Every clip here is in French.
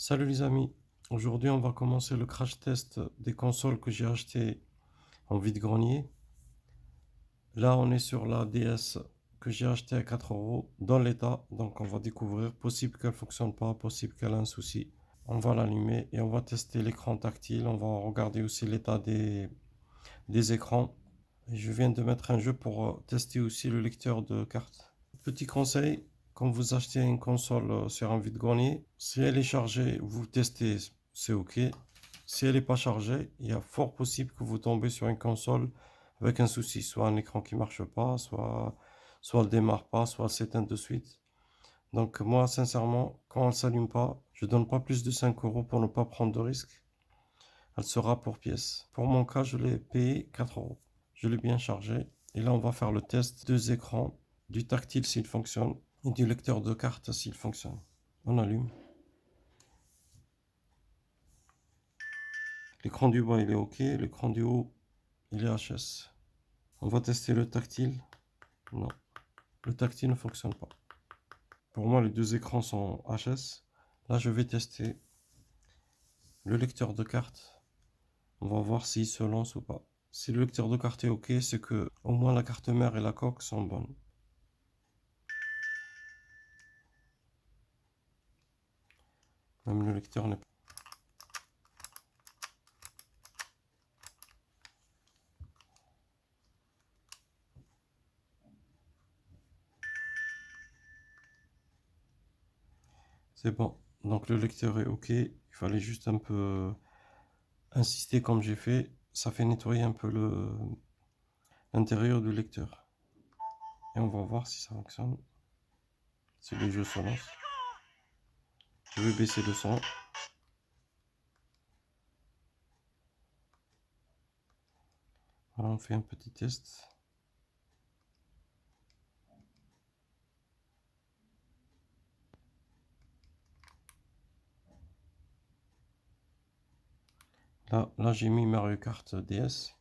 Salut les amis, aujourd'hui on va commencer le crash test des consoles que j'ai achetées en vide-grenier. Là on est sur la DS que j'ai achetée à 4 euros dans l'état, donc on va découvrir, possible qu'elle ne fonctionne pas, possible qu'elle a un souci. On va l'allumer et on va tester l'écran tactile, on va regarder aussi l'état des écrans. Et je viens de mettre un jeu pour tester aussi le lecteur de cartes. Petit conseil, quand vous achetez une console sur un vide-grenier, si elle est chargée, vous testez, c'est OK. Si elle n'est pas chargée, il y a fort possible que vous tombez sur une console avec un souci, soit un écran qui ne marche pas, soit elle ne démarre pas, soit elle s'éteint de suite. Donc moi, sincèrement, quand elle ne s'allume pas, je ne donne pas plus de 5 euros pour ne pas prendre de risque. Elle sera pour pièce. Pour mon cas, je l'ai payé 4 euros. Je l'ai bien chargé. Et là, on va faire le test deux écrans, du tactile s'il fonctionne et du lecteur de carte s'il fonctionne. On allume. L'écran du bas, il est OK. L'écran du haut, il est HS. On va tester le tactile. Non, le tactile ne fonctionne pas. Pour moi, les deux écrans sont HS. Là, je vais tester le lecteur de carte. On va voir s'il se lance ou pas. Si le lecteur de carte est OK, c'est que au moins la carte mère et la coque sont bonnes. Même le lecteur n'est pas. C'est bon. Donc le lecteur est OK. Il fallait juste un peu insister comme j'ai fait. Ça fait nettoyer un peu l'intérieur du lecteur. Et on va voir si ça fonctionne. Si le jeu se lance. Je vais baisser le son. Voilà, on fait un petit test. Là j'ai mis Mario Kart DS.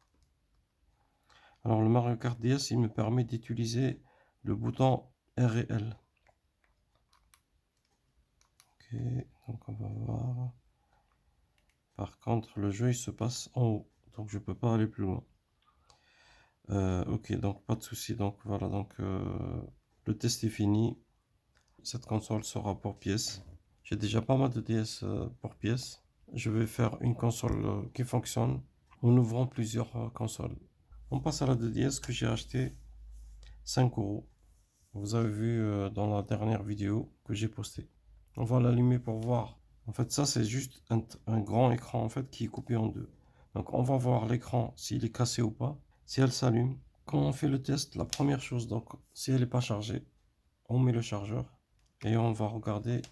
Alors le Mario Kart DS, il me permet d'utiliser le bouton R et L. Ok, donc on va voir. Par contre, le jeu il se passe en haut, donc je peux pas aller plus loin. Ok, donc pas de souci. Donc voilà, donc le test est fini. Cette console sera pour pièce. J'ai déjà pas mal de DS pour pièce. Je vais faire une console qui fonctionne en ouvrant plusieurs consoles. On passe à la 2DS que j'ai acheté 5 euros. Vous avez vu dans la dernière vidéo que j'ai postée. On va l'allumer pour voir. En fait, ça c'est juste un grand écran en fait qui est coupé en deux. Donc on va voir l'écran s'il est cassé ou pas. Si elle s'allume, quand on fait le test, la première chose, donc si elle n'est pas chargée, on met le chargeur et on va regarder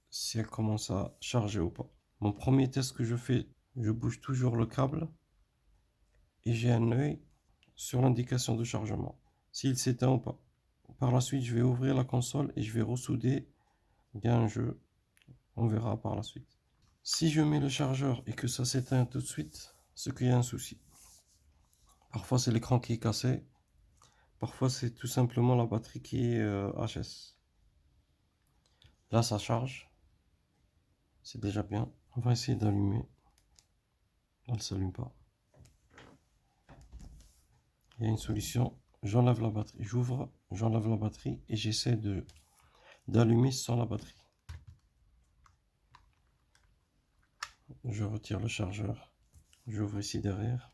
si elle commence à charger ou pas. Mon premier test que je fais, je bouge toujours le câble et j'ai un œil sur l'indication de chargement, s'il s'éteint ou pas. Par la suite, je vais ouvrir la console et je vais ressouder bien un jeu. On verra par la suite. Si je mets le chargeur et que ça s'éteint tout de suite, c'est qu'il y a un souci. Parfois c'est l'écran qui est cassé, parfois c'est tout simplement la batterie qui est HS. Là ça charge, c'est déjà bien. On va essayer d'allumer. Elle ne s'allume pas. Il y a une solution, j'enlève la batterie, j'ouvre, j'enlève la batterie et j'essaie d'allumer sans la batterie. Je retire le chargeur, j'ouvre ici derrière.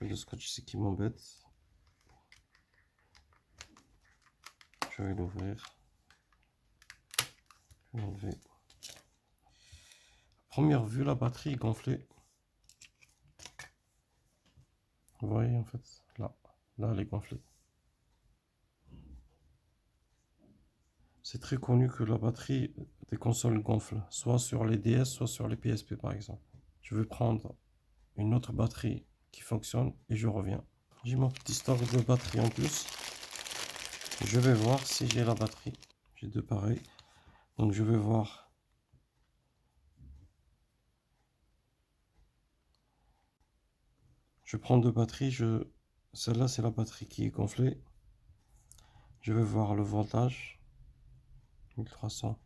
Le scotch ici qui m'embête. Je vais l'ouvrir. Je vais l'enlever. Première vue, la batterie est gonflée. Vous voyez en fait, là elle est gonflée. C'est très connu que la batterie des consoles gonfle, soit sur les DS, soit sur les PSP par exemple. Je vais prendre une autre batterie qui fonctionne et je reviens. J'ai mon petit stock de batterie en plus. Je vais voir si j'ai la batterie. J'ai deux pareils. Donc je vais voir. Je prends deux batteries. Celle-là c'est la batterie qui est gonflée. Je vais voir le voltage. 1300.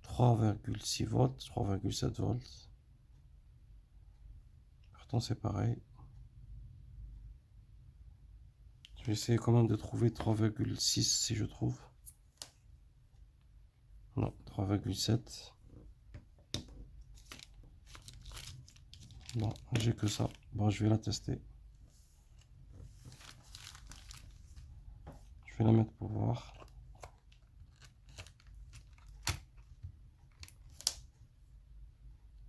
3,6 volts, 3,7 volts. Pourtant c'est pareil. Je vais essayer quand même de trouver 3,6 si je trouve. Non, 3,7. Bon, j'ai que ça. Bon, je vais la tester. Je vais la mettre pour voir.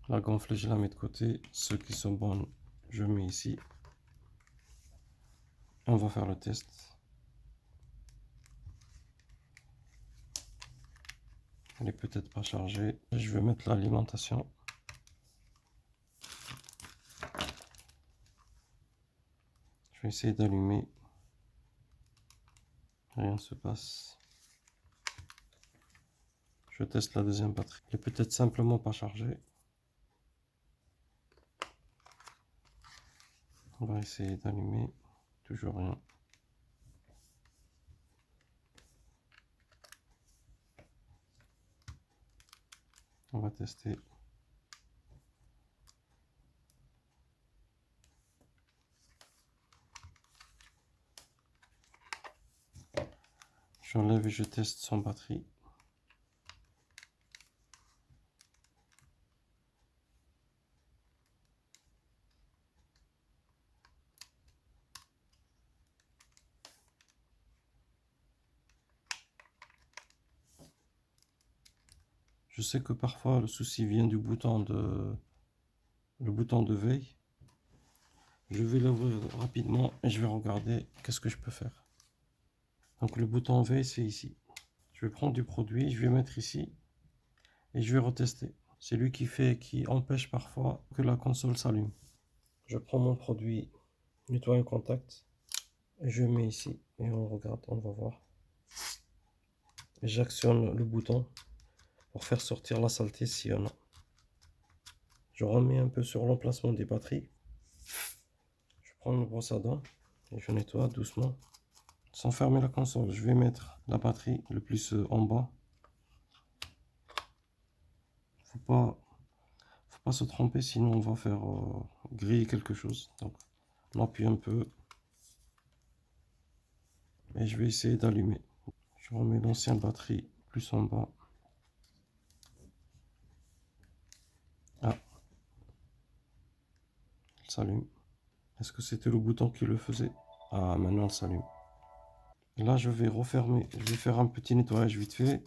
La gonflée, je la mets de côté. Ceux qui sont bonnes, je mets ici. On va faire le test. Elle est peut-être pas chargée. Je vais mettre l'alimentation. Je vais essayer d'allumer. Rien ne se passe. Je teste la deuxième batterie. Elle est peut-être simplement pas chargée. On va essayer d'allumer. Toujours rien. On va tester. J'enlève et je teste sans batterie. Je sais que parfois le souci vient du bouton de veille. Je vais l'ouvrir rapidement et je vais regarder qu'est-ce que je peux faire. Donc le bouton veille c'est ici. Je vais prendre du produit, je vais mettre ici et je vais retester. C'est lui qui empêche parfois que la console s'allume. Je prends mon produit nettoyant contact et je mets ici et on regarde, on va voir. Et j'actionne le bouton pour faire sortir la saleté s'il y en a. Je remets un peu sur l'emplacement des batteries. Je prends une brosse à dents et je nettoie doucement. Sans fermer la console, je vais mettre la batterie le plus en bas. Faut pas se tromper, sinon on va faire griller quelque chose. Donc on appuie un peu et je vais essayer d'allumer. Je remets l'ancienne batterie plus en bas. Ah, elle s'allume. Est-ce que c'était le bouton qui le faisait? Ah, maintenant elle s'allume. Là, je vais refermer. Je vais faire un petit nettoyage vite fait.